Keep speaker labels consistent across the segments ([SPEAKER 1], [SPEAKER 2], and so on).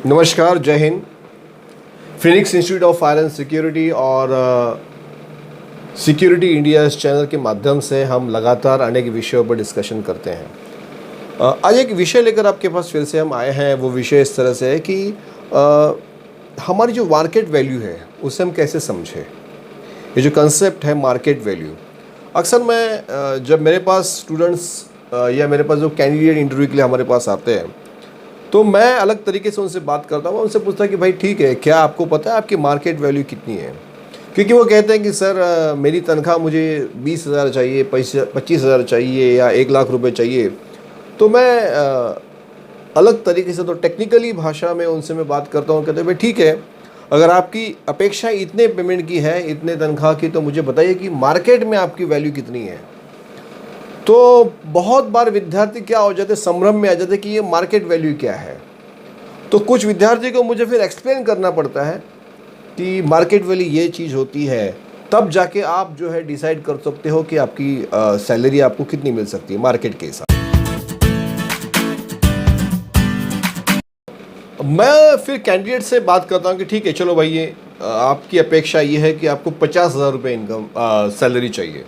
[SPEAKER 1] नमस्कार, जय Hind. Phoenix institute of fire and security और सिक्योरिटी इंडिया इस चैनल के माध्यम से हम लगातार अनेक विषयों पर डिस्कशन करते हैं। आज एक विषय लेकर आपके पास फिर से हम आए हैं। वो विषय इस तरह से है कि हमारी जो मार्केट वैल्यू है उसे हम कैसे समझें। ये जो कंसेप्ट है मार्केट वैल्यू, अक्सर मैं जब मेरे पास स्टूडेंट्स या मेरे पास जो कैंडिडेट इंटरव्यू के लिए हमारे पास आते हैं तो मैं अलग तरीके से उनसे बात करता हूँ। उनसे पूछता कि भाई ठीक है, क्या आपको पता है आपकी मार्केट वैल्यू कितनी है? क्योंकि वो कहते हैं कि सर मेरी तनख्वाह मुझे 20,000 चाहिए, 25,000 चाहिए या 1,00,000 रुपये चाहिए। तो मैं अलग तरीके से, तो टेक्निकली भाषा में उनसे मैं बात करता हूँ। कहते हैं भाई ठीक है, अगर आपकी अपेक्षा इतने पेमेंट की है, इतने तनख्वाह की, तो मुझे बताइए कि मार्केट में आपकी वैल्यू कितनी है। तो बहुत बार विद्यार्थी क्या हो जाते, संभ्रम में आ जाते कि ये मार्केट वैल्यू क्या है। तो कुछ विद्यार्थी को मुझे फिर एक्सप्लेन करना पड़ता है कि मार्केट वैल्यू ये चीज़ होती है, तब जाके आप जो है डिसाइड कर सकते हो कि आपकी सैलरी आपको कितनी मिल सकती है मार्केट के हिसाब। मैं फिर कैंडिडेट से बात करता हूँ कि ठीक है, चलो भाई ये आपकी अपेक्षा ये है कि आपको 50,000 रुपये इनकम सैलरी चाहिए,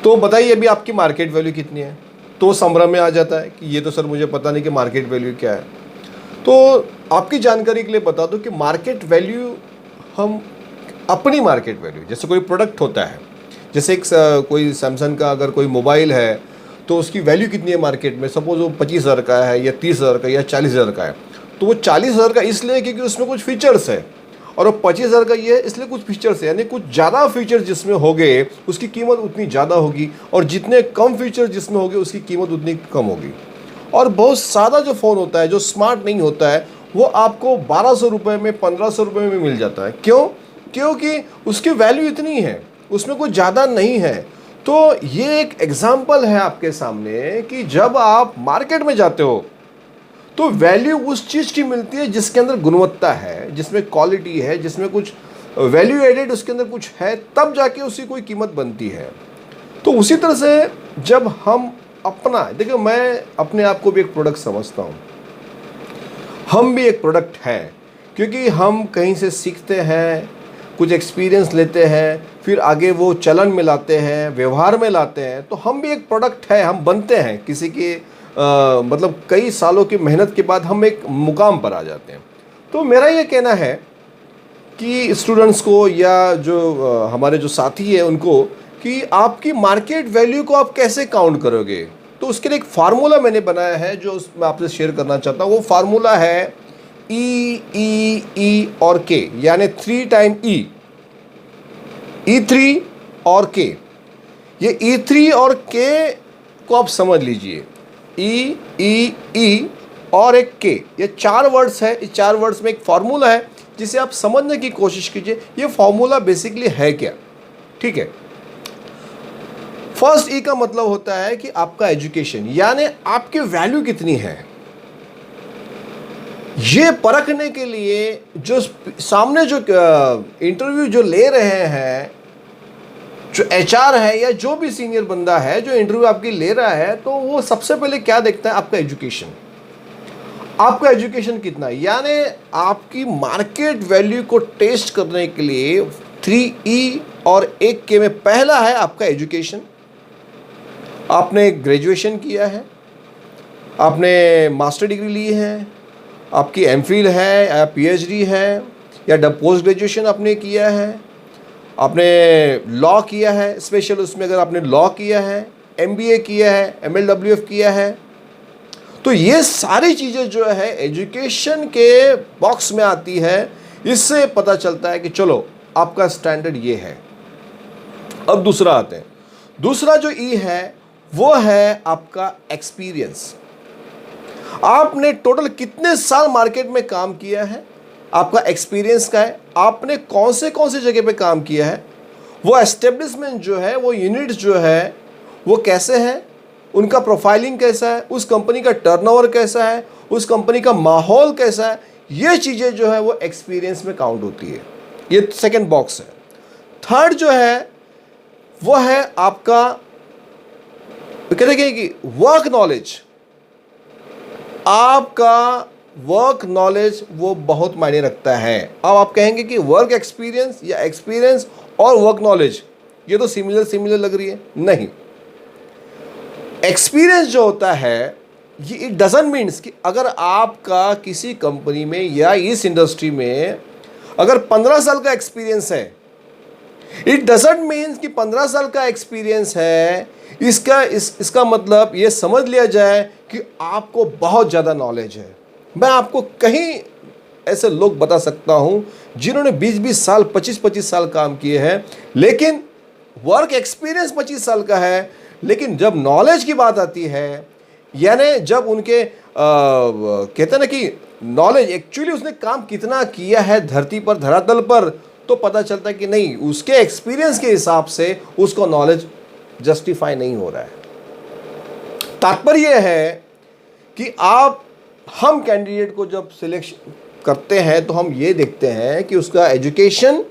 [SPEAKER 1] तो बताइए अभी आपकी मार्केट वैल्यू कितनी है। तो संभ्रम में आ जाता है कि ये तो सर मुझे पता नहीं कि मार्केट वैल्यू क्या है। तो आपकी जानकारी के लिए बता दूं कि मार्केट वैल्यू, हम अपनी मार्केट वैल्यू, जैसे कोई प्रोडक्ट होता है, जैसे एक कोई सैमसंग का अगर कोई मोबाइल है तो उसकी वैल्यू कितनी है मार्केट में। सपोज वो 25,000 का है या 30,000 का या 40,000 का है, तो वो 40,000 का इसलिए क्योंकि उसमें कुछ फीचर्स है, और वो 25,000 का ये है इसलिए कुछ फीचर्स है, यानी कुछ ज़्यादा फीचर्स जिसमें हो गए उसकी कीमत उतनी ज़्यादा होगी, और जितने कम फीचर्स जिसमें होंगे उसकी कीमत उतनी कम होगी। और बहुत सादा जो फ़ोन होता है, जो स्मार्ट नहीं होता है, वो आपको 1,200 रुपये में, 1,500 रुपये में मिल जाता है। क्यों? क्योंकि उसकी वैल्यू इतनी है, उसमें कुछ ज़्यादा नहीं है। तो ये एक एग्जाम्पल है आपके सामने कि जब आप मार्केट में जाते हो तो वैल्यू उस चीज़ की मिलती है जिसके अंदर गुणवत्ता है, जिसमें क्वालिटी है, जिसमें कुछ वैल्यू एडेड उसके अंदर कुछ है, तब जाके उसकी कोई कीमत बनती है। तो उसी तरह से जब हम अपना, देखिए मैं अपने आप को भी एक प्रोडक्ट समझता हूँ, हम भी एक प्रोडक्ट हैं, क्योंकि हम कहीं से सीखते हैं, कुछ एक्सपीरियंस लेते हैं, फिर आगे वो चलन में लाते हैं, व्यवहार में लाते हैं। तो हम भी एक प्रोडक्ट है, हम बनते हैं किसी के मतलब कई सालों की मेहनत के बाद हम एक मुकाम पर आ जाते हैं। तो मेरा ये कहना है कि स्टूडेंट्स को या जो हमारे जो साथी हैं उनको, कि आपकी मार्केट वैल्यू को आप कैसे काउंट करोगे। तो उसके लिए एक फार्मूला मैंने बनाया है जो मैं आपसे शेयर करना चाहता हूँ। वो फार्मूला है ई और के, यानी 3 टाइम E3 और के। ये E3 और के को आप समझ लीजिए, ई और एक के, ये 4 वर्ड्स है। इस 4 वर्ड्स में एक फार्मूला है जिसे आप समझने की कोशिश कीजिए। ये फार्मूला बेसिकली है क्या, ठीक है। फर्स्ट ई का मतलब होता है कि आपका एजुकेशन, यानी आपकी वैल्यू कितनी है। ये परखने के लिए जो सामने जो इंटरव्यू जो ले रहे हैं, जो एचआर है या जो भी सीनियर बंदा है जो इंटरव्यू आपकी ले रहा है, तो वो सबसे पहले क्या देखता है, आपका एजुकेशन। आपका एजुकेशन कितना है, यानी आपकी मार्केट वैल्यू को टेस्ट करने के लिए 3E और 1K में पहला है आपका एजुकेशन। आपने ग्रेजुएशन किया है, आपने मास्टर डिग्री ली है, आपकी एमफिल है या पीएचडी है, या पोस्ट ग्रेजुएशन आपने किया है, आपने लॉ किया है, स्पेशल उसमें अगर आपने लॉ किया है, एमबीए किया है, एमएलडब्ल्यूएफ किया है। तो ये सारी चीज़ें जो है एजुकेशन के बॉक्स में आती है। इससे पता चलता है कि चलो आपका स्टैंडर्ड ये है। अब दूसरा आते हैं, दूसरा जो ई है वो है आपका एक्सपीरियंस। आपने टोटल कितने साल मार्केट में काम किया है, आपका एक्सपीरियंस का है। आपने कौन से जगह पे काम किया है, वो एस्टेब्लिशमेंट जो है, वो यूनिट्स जो है वो कैसे हैं, उनका प्रोफाइलिंग कैसा है, उस कंपनी का टर्नओवर कैसा है, उस कंपनी का माहौल कैसा है। ये चीज़ें जो है वो एक्सपीरियंस में काउंट होती है। ये सेकंड बॉक्स है। थर्ड जो है वो है आपका, कहते हैं कि वर्क नॉलेज। आपका वर्क नॉलेज वो बहुत मायने रखता है। अब आप कहेंगे कि वर्क एक्सपीरियंस या एक्सपीरियंस और वर्क नॉलेज ये तो सिमिलर सिमिलर लग रही है। नहीं, एक्सपीरियंस जो होता है ये इट डजंट मीन्स कि अगर आपका किसी कंपनी में या इस इंडस्ट्री में अगर 15 साल का एक्सपीरियंस है, इट डजंट मीन्स कि 15 साल का एक्सपीरियंस है इसका मतलब ये समझ लिया जाए कि आपको बहुत ज़्यादा नॉलेज है। मैं आपको कहीं ऐसे लोग बता सकता हूं जिन्होंने 20-20 साल 25-25 साल काम किए हैं, लेकिन वर्क एक्सपीरियंस 25 साल का है, लेकिन जब नॉलेज की बात आती है, यानी जब उनके कहते हैं ना कि नॉलेज एक्चुअली उसने काम कितना किया है धरती पर धरातल पर, तो पता चलता है कि नहीं, उसके एक्सपीरियंस के हिसाब से उसको नॉलेज जस्टिफाई नहीं हो रहा है। तात्पर्य है कि हम कैंडिडेट को जब सिलेक्शन करते हैं तो हम ये देखते हैं कि उसका एजुकेशन,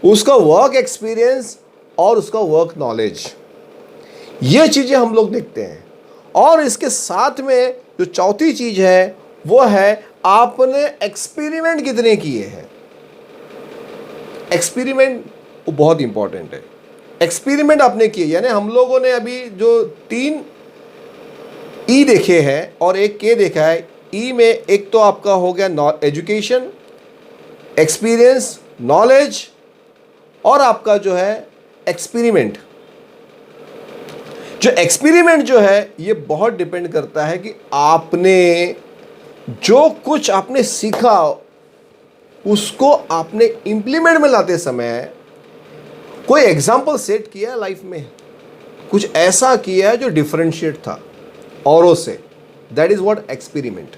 [SPEAKER 1] उसका वर्क एक्सपीरियंस और उसका वर्क नॉलेज, ये चीज़ें हम लोग देखते हैं। और इसके साथ में जो चौथी चीज़ है वो है आपने एक्सपेरिमेंट कितने किए हैं। एक्सपेरिमेंट वो बहुत इंपॉर्टेंट है। एक्सपेरिमेंट आपने किए, यानी हम लोगों ने अभी जो 3 ई देखे हैं और एक के देखा है। ई में एक तो आपका हो गया एजुकेशन, एक्सपीरियंस, नॉलेज और आपका जो है एक्सपेरिमेंट। जो एक्सपेरिमेंट जो है ये बहुत डिपेंड करता है कि आपने जो कुछ आपने सीखा उसको आपने इंप्लीमेंट में लाते समय कोई एग्जाम्पल सेट किया लाइफ में, कुछ ऐसा किया है जो डिफरेंशिएट था औरों से, दैट इज व्हाट एक्सपेरिमेंट।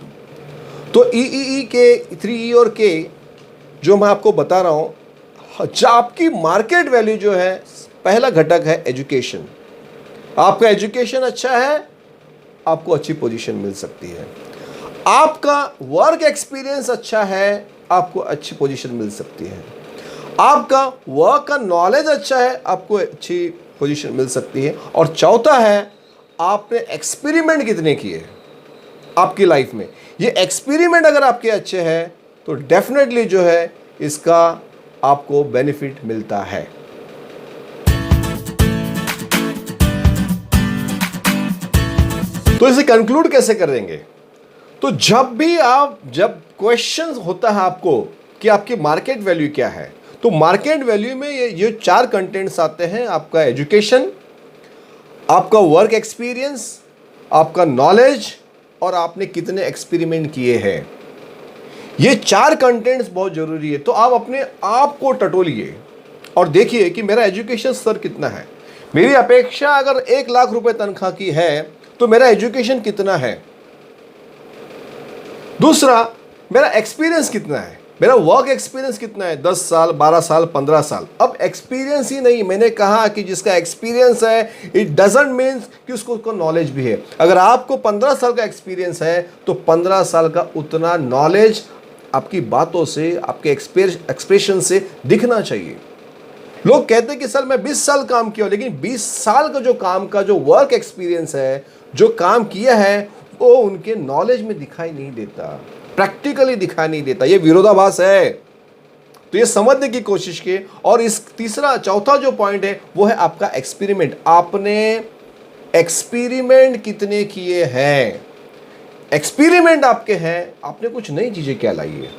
[SPEAKER 1] तो ई के 3 ई और के जो मैं आपको बता रहा हूं, जो आपकी मार्केट वैल्यू जो है, पहला घटक है एजुकेशन। आपका एजुकेशन अच्छा है, आपको अच्छी पोजीशन मिल सकती है। आपका वर्क एक्सपीरियंस अच्छा है, आपको अच्छी पोजीशन मिल सकती है। आपका वर्क का नॉलेज अच्छा है, आपको अच्छी पोजीशन मिल सकती है। और चौथा है आपने एक्सपेरिमेंट कितने किए आपकी लाइफ में। ये एक्सपेरिमेंट अगर आपके अच्छे हैं तो डेफिनेटली जो है इसका आपको बेनिफिट मिलता है। तो इसे कंक्लूड कैसे करेंगे? तो जब क्वेश्चन होता है आपको कि आपकी मार्केट वैल्यू क्या है, तो मार्केट वैल्यू में ये 4 कंटेंट्स आते हैं। आपका एजुकेशन, आपका वर्क एक्सपीरियंस, आपका नॉलेज और आपने कितने एक्सपेरिमेंट किए हैं। ये 4 कंटेंट्स बहुत जरूरी है। तो आप अपने आप को टटोलिए और देखिए कि मेरा एजुकेशन स्तर कितना है। मेरी अपेक्षा अगर 1 लाख रुपए तनख्वाह की है तो मेरा एजुकेशन कितना है। दूसरा, मेरा एक्सपीरियंस कितना है, मेरा वर्क एक्सपीरियंस कितना है, 10 साल, 12 साल, 15 साल। अब एक्सपीरियंस ही नहीं, मैंने कहा कि जिसका एक्सपीरियंस है इट डजंट मीन्स कि उसको नॉलेज भी है। अगर आपको 15 साल का एक्सपीरियंस है तो 15 साल का उतना नॉलेज आपकी बातों से, आपके एक्सप्रेशन से दिखना चाहिए। लोग कहते हैं कि सर मैं 20 साल काम किया, लेकिन 20 साल का जो काम का जो वर्क एक्सपीरियंस है, जो काम किया है, वो उनके नॉलेज में दिखाई नहीं देता, प्रैक्टिकली दिखाई नहीं देता। ये विरोधाभास है। तो ये समझने की कोशिश की। और इस चौथा जो पॉइंट है वो है आपका एक्सपेरिमेंट। आपने एक्सपेरिमेंट कितने किए हैं। एक्सपेरिमेंट आपके हैं, आपने कुछ नई चीजें क्या लाई है।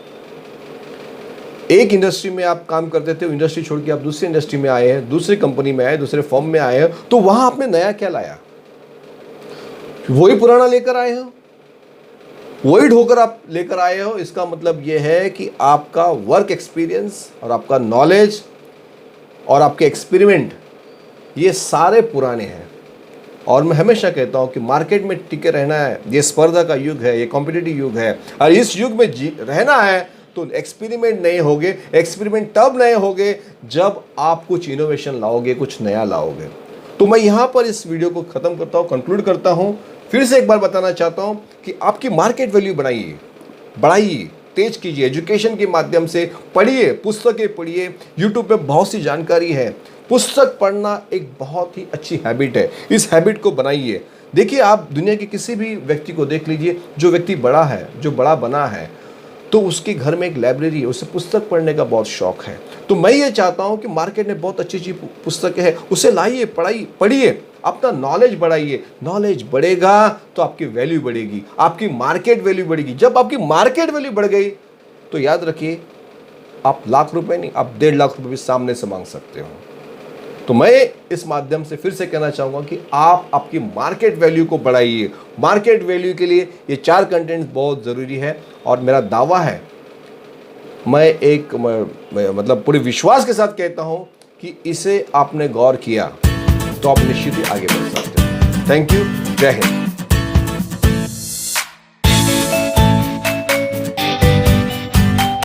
[SPEAKER 1] एक इंडस्ट्री में आप काम करते थे, इंडस्ट्री छोड़ के आप दूसरी इंडस्ट्री में आए हैं, दूसरी कंपनी में आए, दूसरे फॉर्म में आए हैं, तो वहां आपने नया क्या लाया। वही पुराना लेकर आए हो, वही ढोकर आप लेकर आए हो। इसका मतलब यह है कि आपका वर्क एक्सपीरियंस और आपका नॉलेज और आपके एक्सपेरिमेंट ये सारे पुराने हैं। और मैं हमेशा कहता हूं कि मार्केट में टिके रहना है, ये स्पर्धा का युग है, ये कॉम्पिटिटिव युग है, और इस युग में रहना है तो एक्सपेरिमेंट नए होगे। एक्सपेरिमेंट तब नए होगे जब आप कुछ इनोवेशन लाओगे, कुछ नया लाओगे। तो मैं यहाँ पर इस वीडियो को ख़त्म करता हूँ, कंक्लूड करता हूँ। फिर से एक बार बताना चाहता हूँ कि आपकी मार्केट वैल्यू बढ़ाइए, तेज कीजिए। एजुकेशन के माध्यम से पढ़िए, पुस्तकें पढ़िए। यूट्यूब पे बहुत सी जानकारी है। पुस्तक पढ़ना एक बहुत ही अच्छी हैबिट है, इस हैबिट को बनाइए। देखिए, आप दुनिया के किसी भी व्यक्ति को देख लीजिए, जो व्यक्ति बड़ा है, जो बड़ा बना है, तो उसके घर में एक लाइब्रेरी है, उसे पुस्तक पढ़ने का बहुत शौक है। तो मैं ये चाहता हूँ कि मार्केट में बहुत अच्छी अच्छी पुस्तकें हैं, उसे लाइए, पढ़िए, अपना नॉलेज बढ़ाइए। नॉलेज बढ़ेगा तो आपकी वैल्यू बढ़ेगी, आपकी मार्केट वैल्यू बढ़ेगी। जब आपकी मार्केट वैल्यू बढ़ गई तो याद रखिए, आप लाख रुपए नहीं, आप 1.5 लाख रुपए भी सामने से मांग सकते हो। तो मैं इस माध्यम से फिर से कहना चाहूँगा कि आप आपकी मार्केट वैल्यू को बढ़ाइए। मार्केट वैल्यू के लिए ये 4 कंटेंट्स बहुत ज़रूरी है। और मेरा दावा है, मैं मतलब पूरे विश्वास के साथ कहता हूँ कि इसे आपने गौर किया तो आप निश्चित ही आगे बढ़ सकते हो। Thank you. जय हिंद।